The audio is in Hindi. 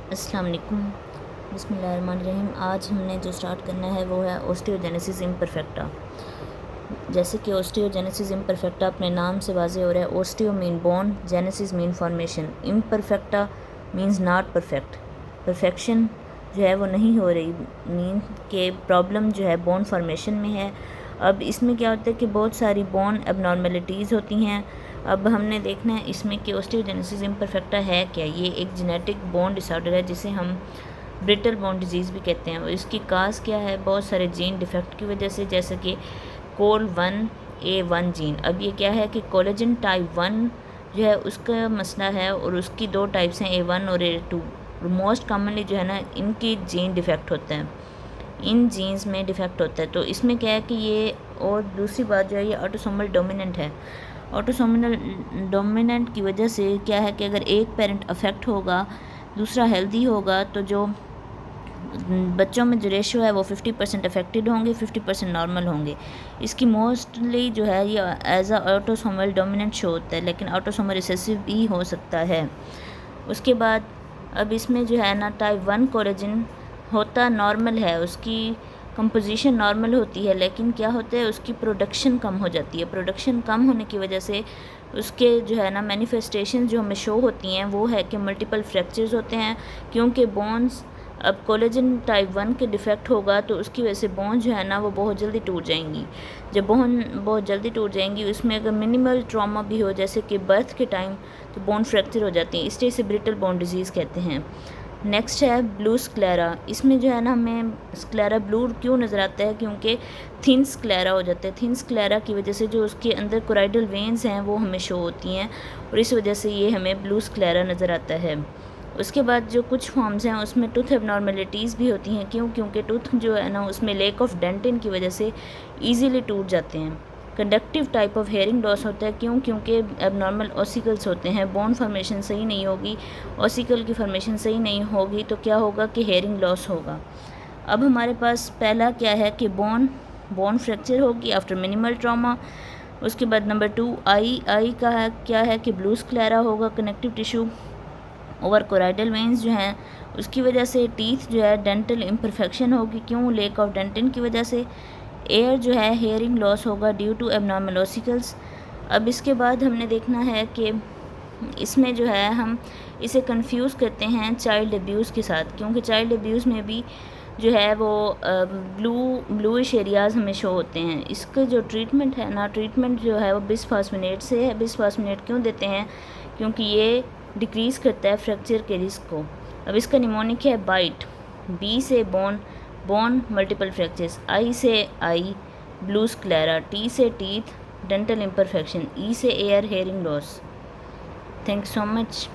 अस्सलाम वालेकुम। बिस्मिल्लाहिर्रहमानिर्रहीम। आज हमने जो स्टार्ट करना है वो है ओस्टियोजेनेसिस इम्परफेक्टा। जैसे कि ओस्टियोजेनेसिस इम्परफेक्टा अपने नाम से वाज़ेह हो रहा है। Osteo mean bone, genesis mean formation, imperfecta means not perfect. Perfection जो है वो नहीं हो रही, मीन के प्रॉब्लम जो है बोन फॉर्मेशन में है। अब इसमें क्या होता है कि बहुत सारी बोन एबनॉर्मेलिटीज़ होती हैं। अब हमने देखना है इसमें कि ओस्टियोजेनेसिस इम्परफेक्टा है क्या। ये एक जेनेटिक बोन डिसऑर्डर है जिसे हम ब्रिटल बोन डिजीज़ भी कहते हैं। और इसकी काज क्या है, बहुत सारे जीन डिफेक्ट की वजह से, जैसे कि COL1A1 जीन। अब ये क्या है कि कोलेजन टाइप 1 जो है उसका मसला है, और उसकी दो टाइप्स हैं, A1 और A2। मोस्ट कॉमनली जो है ना इनकी जीन डिफेक्ट होता है, इन जीन्स में डिफेक्ट होता है। तो इसमें क्या है कि ये, और दूसरी बात जो है ये ऑटोसोमल डोमिनेंट है। ऑटोसोमल डोमिनेंट की वजह से क्या है कि अगर एक पेरेंट अफेक्ट होगा, दूसरा हेल्दी होगा, तो जो बच्चों में जो रेशियो है वो 50% अफेक्टेड होंगे, 50% नॉर्मल होंगे। इसकी मोस्टली जो है ये as a autosomal dominant show होता है, लेकिन ऑटोसोमल रिसेसिव भी हो सकता है। उसके बाद अब इसमें जो है ना टाइप 1 कोलेजन होता नॉर्मल है, उसकी कंपोजिशन नॉर्मल होती है, लेकिन क्या होता है उसकी प्रोडक्शन कम हो जाती है। प्रोडक्शन कम होने की वजह से उसके जो है ना मैनिफेस्टेशन जो हमें शो होती हैं वो है कि मल्टीपल फ्रैक्चर्स होते हैं, क्योंकि बोन्स, अब कोलेजन टाइप 1 के डिफेक्ट होगा तो उसकी वजह से बोन जो है ना वो बहुत जल्दी टूट जाएंगी। जब बोन बहुत जल्दी टूट जाएंगी, उसमें अगर मिनिमल ट्रॉमा भी हो, जैसे कि बर्थ के टाइम, तो बोन फ्रैक्चर हो जाती है। इसलिए इसे ब्रिटल बोन डिजीज़ कहते हैं। नेक्स्ट है ब्लू स्क्लेरा। इसमें जो है ना हमें स्क्लेरा ब्लू क्यों नज़र आता है, क्योंकि थिन स्क्लेरा हो जाता है। थिन स्क्लेरा की वजह से जो उसके अंदर कोराइडल वेन्स हैं वो हमें शो होती हैं, और इस वजह से ये हमें ब्लू स्क्लेरा नज़र आता है। उसके बाद जो कुछ फॉर्म्स हैं उसमें टूथ एबनॉर्मेलिटीज़ भी होती हैं। क्यों? क्योंकि टूथ जो है ना उसमें लेक ऑफ डेंटिन की वजह से ईजीली टूट जाते हैं। Conductive type of hearing loss होता है। क्यों? क्योंकि एबनॉर्मल ऑसिकल्स होते हैं, बोन फॉर्मेशन सही नहीं होगी, ऑसिकल की फॉर्मेशन सही नहीं होगी, तो क्या होगा कि हेयरिंग लॉस होगा। अब हमारे पास पहला क्या है कि बोन फ्रैक्चर होगी आफ्टर मिनिमल ट्रॉमा। उसके बाद नंबर 2 आई का है, क्या है कि ब्लू स्क्लेरा होगा, कनेक्टिव टिश्यू ओवर कोराइडल वेंस जो हैं उसकी वजह से। टीथ जो है डेंटल इम्परफेक्शन होगी। क्यों? लेक ऑफ डेंटिन की वजह से। एयर जो है हेयरिंग लॉस होगा ड्यू टू एबनॉर्मल ऑसिकल्स। अब इसके बाद हमने देखना है कि इसमें जो है हम इसे कंफ्यूज करते हैं चाइल्ड अब्यूज़ के साथ, क्योंकि चाइल्ड अब्यूज़ में भी जो है वो ब्लूइश एरियाज़ हमें शो होते हैं। इसका जो ट्रीटमेंट है ना, ट्रीटमेंट जो है वो बिस्फॉस्फोनेट से है। बिस्फॉस्फोनेट क्यों देते हैं? क्योंकि ये डिक्रीज़ करता है फ्रैक्चर के रिस्क को। अब इसका निमोनिक है बाइट। बी से बोन मल्टीपल फ्रैक्चर्स। आई से आई ब्लू स्क्लेरा। टी से टीथ डेंटल इम्परफेक्शन। ई से air hearing loss. Thank you so much.